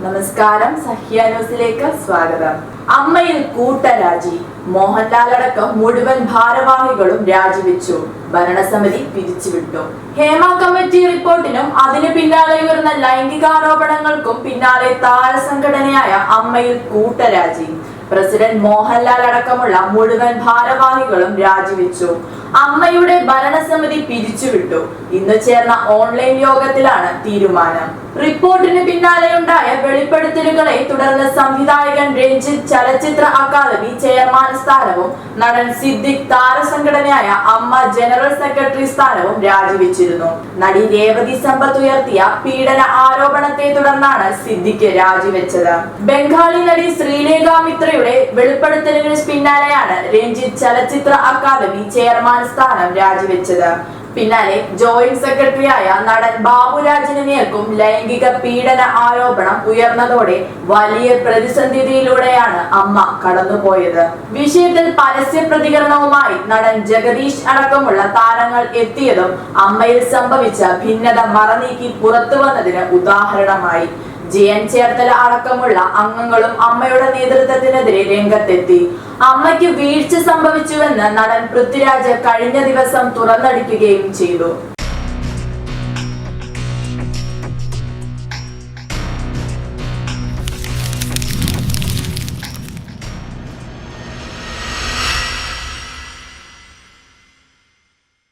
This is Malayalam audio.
നമസ്കാരം, സഹ്യ ന്യൂസിലേക്ക് സ്വാഗതം. അമ്മയിൽ കൂട്ടരാജി. മോഹൻലാൽ അടക്കം മുഴുവൻ ഭാരവാഹികളും രാജിവെച്ചു. ഭരണസമിതി പിരിച്ചുവിട്ടു. ഹേമ കമ്മിറ്റി റിപ്പോർട്ടിനും അതിനു പിന്നാലെ ഉയർന്ന ലൈംഗികാരോപണങ്ങൾക്കും പിന്നാലെ താരസംഘടനയായ അമ്മയിൽ കൂട്ടരാജി. പ്രസിഡന്റ് മോഹൻലാൽ അടക്കമുള്ള മുഴുവൻ ഭാരവാഹികളും രാജിവെച്ചു. അമ്മയുടെ ഭരണസമിതി പിരിച്ചുവിട്ടു. ഇന്ന് ചേർന്ന ഓൺലൈൻ യോഗത്തിലാണ് തീരുമാനം. റിപ്പോർട്ടിന് പിന്നാലെയുണ്ടായ വെളിപ്പെടുത്തലുകളെ തുടർന്ന് സംവിധായകൻ രഞ്ജിത്ത് ചലച്ചിത്ര അക്കാദമി ചെയർമാൻ സ്ഥാനവും നടൻ സിദ്ദിഖ് താരസംഘടനയായ അമ്മ ജനറൽ സെക്രട്ടറി സ്ഥാനവും രാജിവെച്ചിരുന്നു. നടി രേവതി സമ്പത്ത് ഉയർത്തിയ പീഡന ആരോപണത്തെ തുടർന്നാണ് സിദ്ദിഖ് രാജിവെച്ചത്. ബംഗാളി നടി ശ്രീലേഖ മിത്രയുടെ വെളിപ്പെടുത്തലുകൾക്ക് പിന്നാലെയാണ് രഞ്ജിത്ത് ചലച്ചിത്ര അക്കാദമി ചെയർമാൻ സ്ഥാനം രാജിവെച്ചത്. പിന്നാലെ ജോയിന്റ് സെക്രട്ടറിയായ നടൻ ബാബുരാജിന് നേർക്കും ലൈംഗിക പീഡന ആരോപണം ഉയർന്നതോടെ വലിയ പ്രതിസന്ധിയിലൂടെയാണ് അമ്മ കടന്നുപോയത്. വിഷയത്തിൽ പരസ്യ പ്രതികരണവുമായി നടൻ ജഗദീഷ് അടക്കമുള്ള താരങ്ങൾ എത്തിയതും അമ്മയിൽ സംഭവിച്ച ഭിന്നത മറനീക്കി പുറത്തു വന്നതിന് ഉദാഹരണമായി. ജയൻ ചേർത്തല അടക്കമുള്ള അംഗങ്ങളും അമ്മയുടെ നേതൃത്വത്തിനെതിരെ രംഗത്തെത്തി. അമ്മയ്ക്ക് വീഴ്ച സംഭവിച്ചുവെന്ന് നടൻ പൃഥ്വിരാജ് കഴിഞ്ഞ ദിവസം തുറന്നടിക്കുകയും ചെയ്തു.